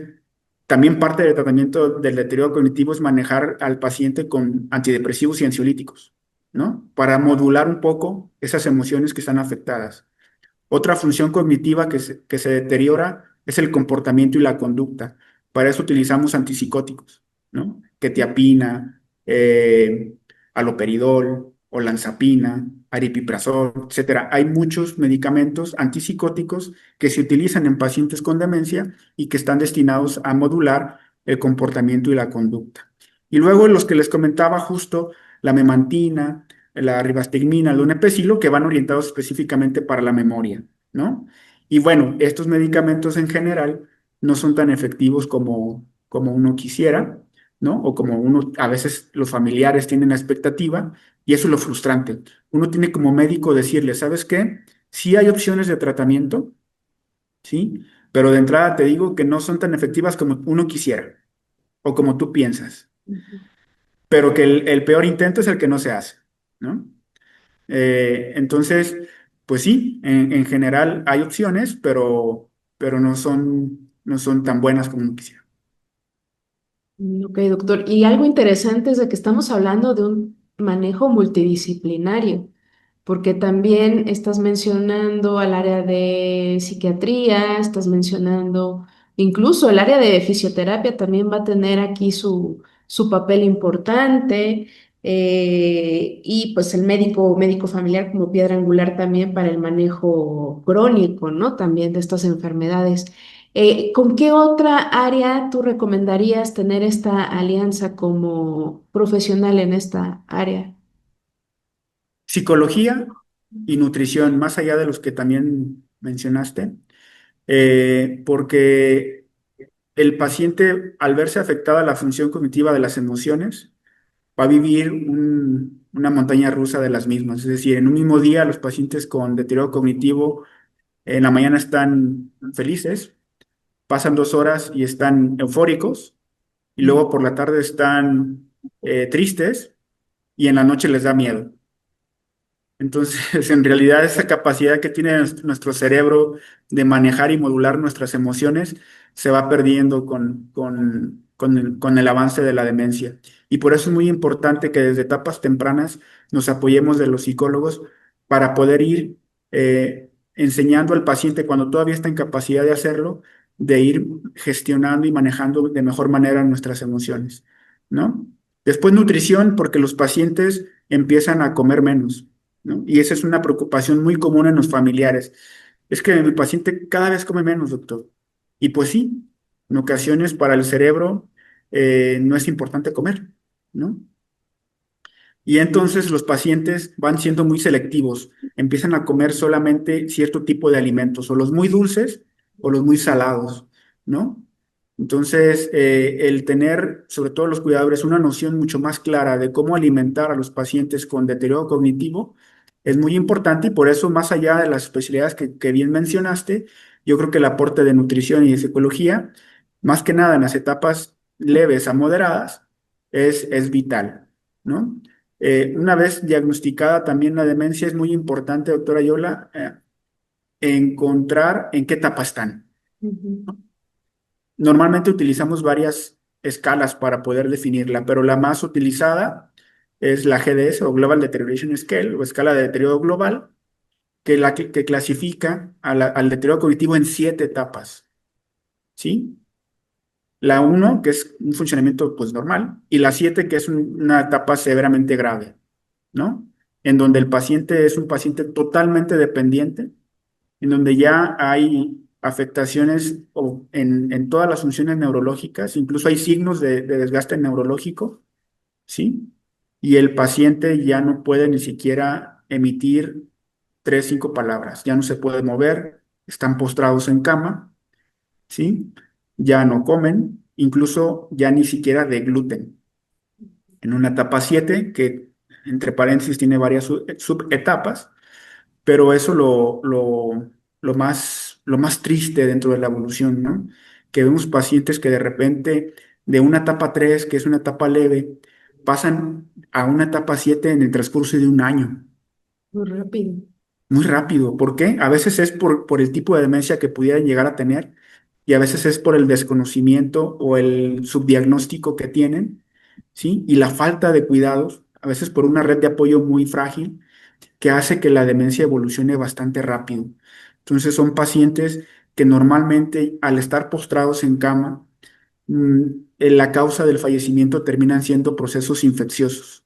también parte del tratamiento del deterioro cognitivo es manejar al paciente con antidepresivos y ansiolíticos, ¿no? Para modular un poco esas emociones que están afectadas. Otra función cognitiva que se deteriora es el comportamiento y la conducta. Para eso utilizamos antipsicóticos, ¿no? Quetiapina, aloperidol, olanzapina, aripiprazol, etcétera. Hay muchos medicamentos antipsicóticos que se utilizan en pacientes con demencia y que están destinados a modular el comportamiento y la conducta. Y luego los que les comentaba justo, la memantina, la rivastigmina, el donepezilo, que van orientados específicamente para la memoria, ¿no? Y bueno, estos medicamentos en general no son tan efectivos como uno quisiera, ¿no? O como uno, a veces los familiares tienen la expectativa, y eso es lo frustrante. Uno tiene como médico decirle, ¿sabes qué? Sí hay opciones de tratamiento, ¿sí? Pero de entrada te digo que no son tan efectivas como uno quisiera o como tú piensas, Ujú. pero que el peor intento es el que no se hace, ¿no? Entonces, pues sí, en general hay opciones, pero no son tan buenas como uno quisiera. Ok, doctor. Y algo interesante es de que estamos hablando de un manejo multidisciplinario, porque también estás mencionando al área de psiquiatría, estás mencionando incluso el área de fisioterapia también va a tener aquí su papel importante, y pues el médico familiar como piedra angular también para el manejo crónico, ¿no? También de estas enfermedades. ¿Con qué otra área tú recomendarías tener esta alianza como profesional en esta área? Psicología y nutrición, más allá de los que también mencionaste, porque el paciente, al verse afectada la función cognitiva de las emociones, va a vivir una montaña rusa de las mismas. Es decir, en un mismo día, los pacientes con deterioro cognitivo en la mañana están felices, pasan 2 horas y están eufóricos, y luego por la tarde están tristes y en la noche les da miedo. Entonces, en realidad, esa capacidad que tiene nuestro cerebro de manejar y modular nuestras emociones se va perdiendo con el avance de la demencia. Y por eso es muy importante que desde etapas tempranas nos apoyemos de los psicólogos para poder ir enseñando al paciente cuando todavía está en capacidad de hacerlo, de ir gestionando y manejando de mejor manera nuestras emociones, ¿no? Después nutrición, porque los pacientes empiezan a comer menos, ¿no? Y esa es una preocupación muy común en los familiares. Es que mi paciente cada vez come menos, doctor. Y pues sí, en ocasiones para el cerebro no es importante comer, ¿no? Y entonces los pacientes van siendo muy selectivos, empiezan a comer solamente cierto tipo de alimentos, o los muy dulces o los muy salados, ¿no? Entonces, el tener, sobre todo los cuidadores, una noción mucho más clara de cómo alimentar a los pacientes con deterioro cognitivo es muy importante, y por eso, más allá de las especialidades que bien mencionaste, yo creo que el aporte de nutrición y de psicología, más que nada en las etapas leves a moderadas, es vital, ¿no? Una vez diagnosticada también la demencia, es muy importante, doctora Yola, encontrar en qué etapa están. Ujú, Normalmente utilizamos varias escalas para poder definirla, pero la más utilizada es la GDS o Global Deterioration Scale o escala de deterioro global, que clasifica al deterioro cognitivo en 7 etapas, ¿sí? La uno, que es un funcionamiento pues normal, y la 7, que es una etapa severamente grave, ¿no? En donde el paciente es un paciente totalmente dependiente, en donde ya hay afectaciones en todas las funciones neurológicas, incluso hay signos de desgaste neurológico, ¿sí? Y el paciente ya no puede ni siquiera emitir tres, cinco palabras, ya no se puede mover, están postrados en cama, ¿sí? Ya no comen, incluso ya ni siquiera de gluten. En una etapa 7 que entre paréntesis tiene varias subetapas, pero eso lo más triste dentro de la evolución, ¿no? Que vemos pacientes que de repente de una etapa 3 que es una etapa leve, pasan a una etapa 7 en el transcurso de un año. Muy rápido. Muy rápido. ¿Por qué? A veces es por el tipo de demencia que pudieran llegar a tener y a veces es por el desconocimiento o el subdiagnóstico que tienen, ¿sí? Y la falta de cuidados, a veces por una red de apoyo muy frágil que hace que la demencia evolucione bastante rápido. Entonces son pacientes que normalmente al estar postrados en cama, la causa del fallecimiento terminan siendo procesos infecciosos,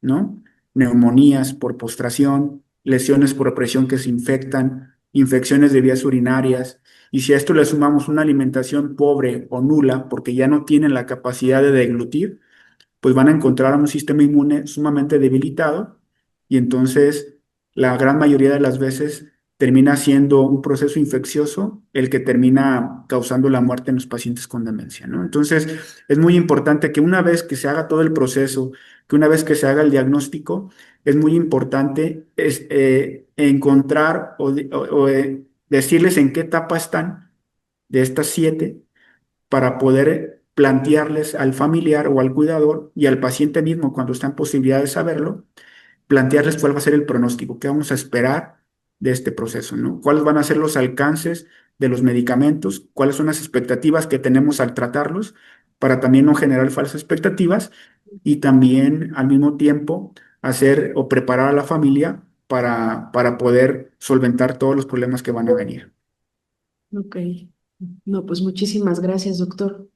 ¿no? Neumonías por postración, lesiones por presión que se infectan, infecciones de vías urinarias, y si a esto le sumamos una alimentación pobre o nula, porque ya no tienen la capacidad de deglutir, pues van a encontrar un sistema inmune sumamente debilitado y entonces la gran mayoría de las veces termina siendo un proceso infeccioso el que termina causando la muerte en los pacientes con demencia, ¿no? Entonces es muy importante que una vez que se haga todo el proceso, que una vez que se haga el diagnóstico, es muy importante encontrar o decirles en qué etapa están de estas 7 para poder plantearles al familiar o al cuidador y al paciente mismo, cuando está en posibilidad de saberlo, plantearles cuál va a ser el pronóstico, qué vamos a esperar de este proceso, ¿no? ¿Cuáles van a ser los alcances de los medicamentos? ¿Cuáles son las expectativas que tenemos al tratarlos? Para también no generar falsas expectativas y también al mismo tiempo hacer o preparar a la familia para poder solventar todos los problemas que van a venir. Ok. No, pues muchísimas gracias, doctor.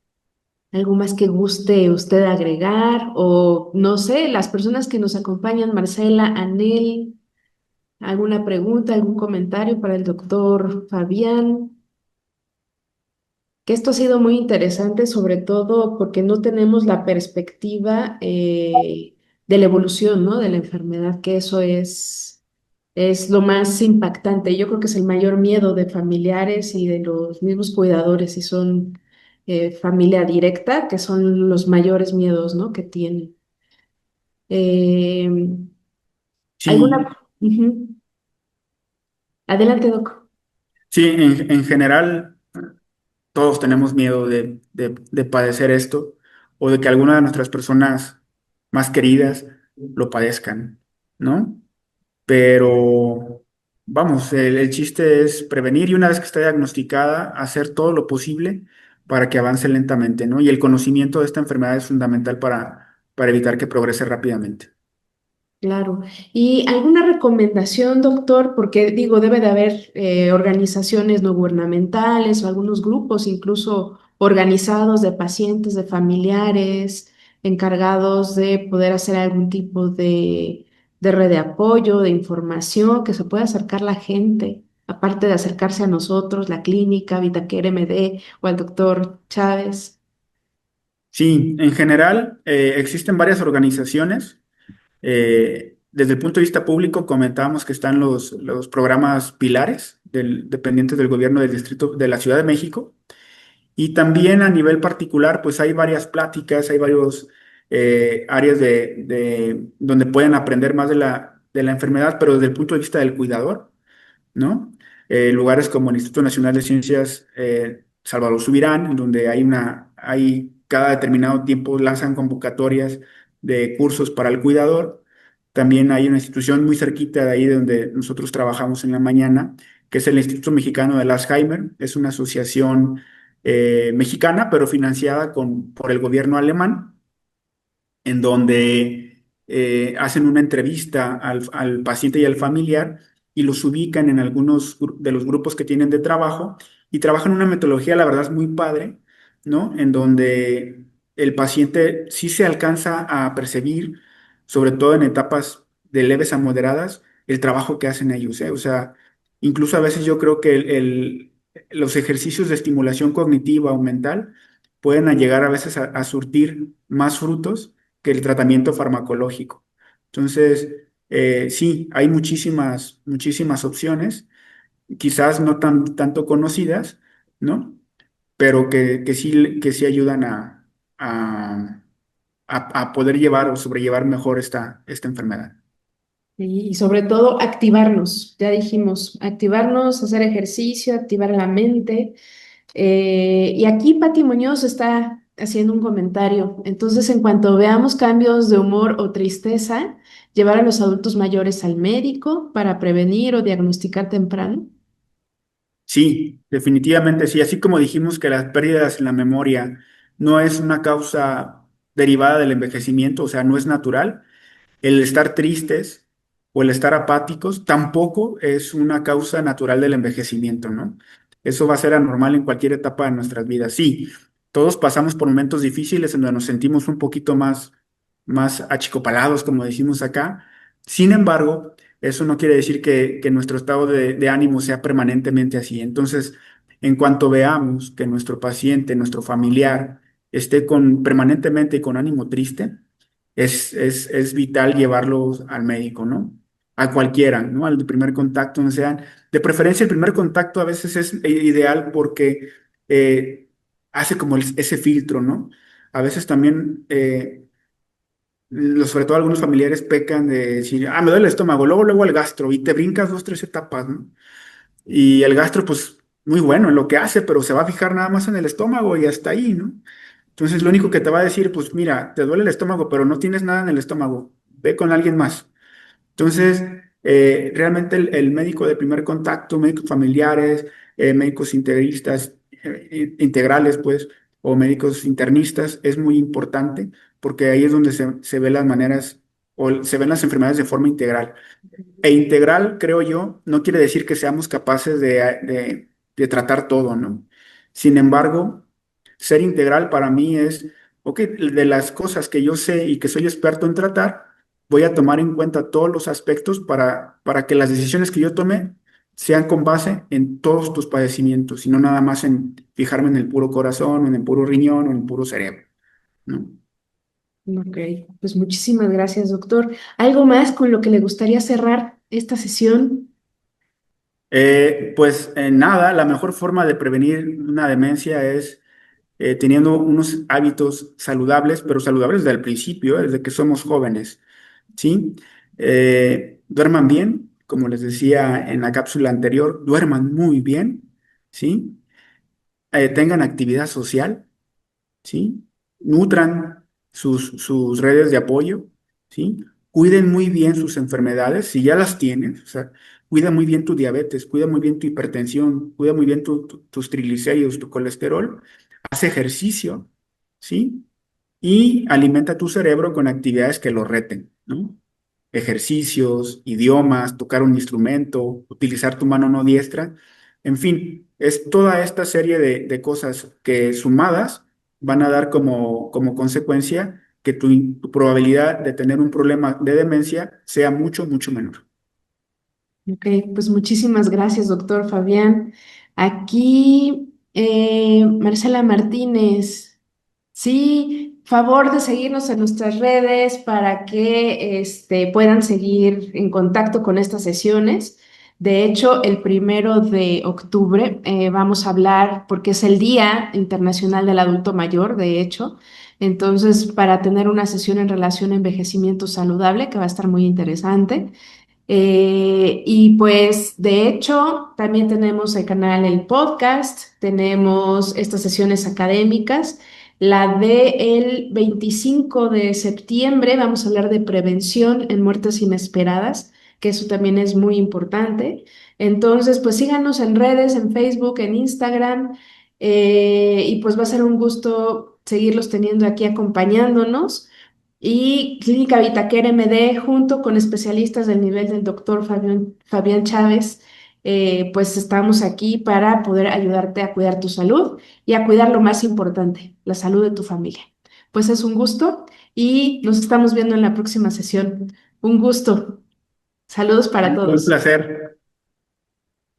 ¿Algo más que guste usted agregar? O no sé, las personas que nos acompañan, Marcela, Anel, ¿alguna pregunta, algún comentario para el doctor Fabián? Que esto ha sido muy interesante, sobre todo porque no tenemos la perspectiva de la evolución, ¿no? De la enfermedad, que eso es lo más impactante. Yo creo que es el mayor miedo de familiares y de los mismos cuidadores, si son familia directa, que son los mayores miedos, ¿no? Que tienen. Eh, Sí, ¿Alguna? Ujú. Adelante, Doc. sí, en general todos tenemos miedo de padecer esto o de que alguna de nuestras personas más queridas lo padezcan, ¿no? Pero vamos, el chiste es prevenir y una vez que está diagnosticada, hacer todo lo posible para que avance lentamente, ¿no? Y el conocimiento de esta enfermedad es fundamental para evitar que progrese rápidamente. Claro. ¿Y alguna recomendación, doctor? Porque digo, debe de haber organizaciones no gubernamentales o algunos grupos incluso organizados de pacientes, de familiares, encargados de poder hacer algún tipo de red de apoyo, de información, que se pueda acercar la gente, aparte de acercarse a nosotros, la clínica, Vitaquer MD o al doctor Chávez. Sí, en general existen varias organizaciones. Desde el punto de vista público, comentábamos que están los programas pilares dependientes del gobierno del distrito de la Ciudad de México. Y también a nivel particular, pues hay varias pláticas, hay varios áreas donde pueden aprender más de la enfermedad, pero desde el punto de vista del cuidador, ¿no? Lugares como el Instituto Nacional de Ciencias Salvador Subirán, en donde hay cada determinado tiempo lanzan convocatorias de cursos para el cuidador. También hay una institución muy cerquita de ahí de donde nosotros trabajamos en la mañana, que es el Instituto Mexicano del Alzheimer. Es una asociación mexicana, pero financiada por el gobierno alemán en donde hacen una entrevista al paciente y al familiar y los ubican en algunos de los grupos que tienen de trabajo y trabajan una metodología, la verdad es muy padre, ¿no? En donde el paciente sí se alcanza a percibir, sobre todo en etapas de leves a moderadas, el trabajo que hacen ellos, ¿eh? O sea, incluso a veces yo creo que los ejercicios de estimulación cognitiva o mental pueden llegar a veces a surtir más frutos que el tratamiento farmacológico. Entonces, sí, hay muchísimas opciones, quizás no tanto conocidas, ¿no? Pero que sí ayudan a, a poder llevar o sobrellevar mejor esta enfermedad. Y sobre todo activarnos, ya dijimos, activarnos, hacer ejercicio, activar la mente. Y aquí Pati Muñoz está haciendo un comentario. Entonces, en cuanto veamos cambios de humor o tristeza, llevar a los adultos mayores al médico para prevenir o diagnosticar temprano. Sí, definitivamente sí. Así como dijimos que las pérdidas en la memoria no es una causa derivada del envejecimiento, o sea, no es natural. El estar tristes o el estar apáticos tampoco es una causa natural del envejecimiento, ¿no? Eso va a ser anormal en cualquier etapa de nuestras vidas. Sí, todos pasamos por momentos difíciles en donde nos sentimos un poquito más achicopalados, como decimos acá. Sin embargo, eso no quiere decir que nuestro estado de ánimo sea permanentemente así. Entonces, en cuanto veamos que nuestro paciente, nuestro familiar, esté permanentemente con ánimo triste, es vital llevarlos al médico, ¿no? A cualquiera, ¿no? Al primer contacto, no sean. De preferencia, el primer contacto a veces es ideal porque eh, hace como ese filtro, ¿no? A veces también, sobre todo algunos familiares pecan de decir, me duele el estómago, luego el gastro, y te brincas dos, tres etapas, ¿no? Y el gastro, pues, muy bueno en lo que hace, pero se va a fijar nada más en el estómago y hasta ahí, ¿no? Entonces, lo único que te va a decir, pues, mira, te duele el estómago, pero no tienes nada en el estómago, ve con alguien más. Entonces, realmente el médico de primer contacto, médicos familiares, médicos integristas, integrales, pues, o médicos internistas, es muy importante porque ahí es donde se ven las maneras o se ven las enfermedades de forma integral. E integral, creo yo, no quiere decir que seamos capaces de tratar todo, ¿no? Sin embargo, ser integral para mí es, ok, de las cosas que yo sé y que soy experto en tratar, voy a tomar en cuenta todos los aspectos para que las decisiones que yo tome sean con base en todos tus padecimientos y no nada más en fijarme en el puro corazón, o en el puro riñón o en el puro cerebro, ¿no? Ok, pues muchísimas gracias, doctor. ¿Algo más con lo que le gustaría cerrar esta sesión? Pues nada, la mejor forma de prevenir una demencia es teniendo unos hábitos saludables, pero saludables desde el principio, desde que somos jóvenes, ¿sí? Duerman bien, como les decía en la cápsula anterior, duerman muy bien, ¿sí? Tengan actividad social, ¿sí? Nutran sus redes de apoyo, ¿sí? Cuiden muy bien sus enfermedades, si ya las tienes, o sea, cuida muy bien tu diabetes, cuida muy bien tu hipertensión, cuida muy bien tus triglicéridos, tu colesterol, haz ejercicio, ¿sí? Y alimenta tu cerebro con actividades que lo reten, ¿no? Ejercicios, idiomas, tocar un instrumento, utilizar tu mano no diestra, en fin, es toda esta serie de cosas que sumadas van a dar como consecuencia que tu probabilidad de tener un problema de demencia sea mucho menor. Ok, pues muchísimas gracias, doctor Fabián. Aquí, Marcela Martínez, sí, favor de seguirnos en nuestras redes para que puedan seguir en contacto con estas sesiones. De hecho, el 1 de octubre vamos a hablar, porque es el Día Internacional del Adulto Mayor, de hecho. Entonces, para tener una sesión en relación a envejecimiento saludable, que va a estar muy interesante. Y pues de hecho también tenemos el canal, el podcast, tenemos estas sesiones académicas. La de el 25 de septiembre vamos a hablar de prevención en muertes inesperadas, que eso también es muy importante. Entonces, pues síganos en redes, en Facebook, en Instagram, y pues va a ser un gusto seguirlos teniendo aquí acompañándonos. Y Clínica Vitaquer MD, junto con especialistas del nivel del doctor Fabián Chávez, pues estamos aquí para poder ayudarte a cuidar tu salud y a cuidar lo más importante, la salud de tu familia. Pues es un gusto y nos estamos viendo en la próxima sesión. Un gusto. Saludos para Un todos. placer.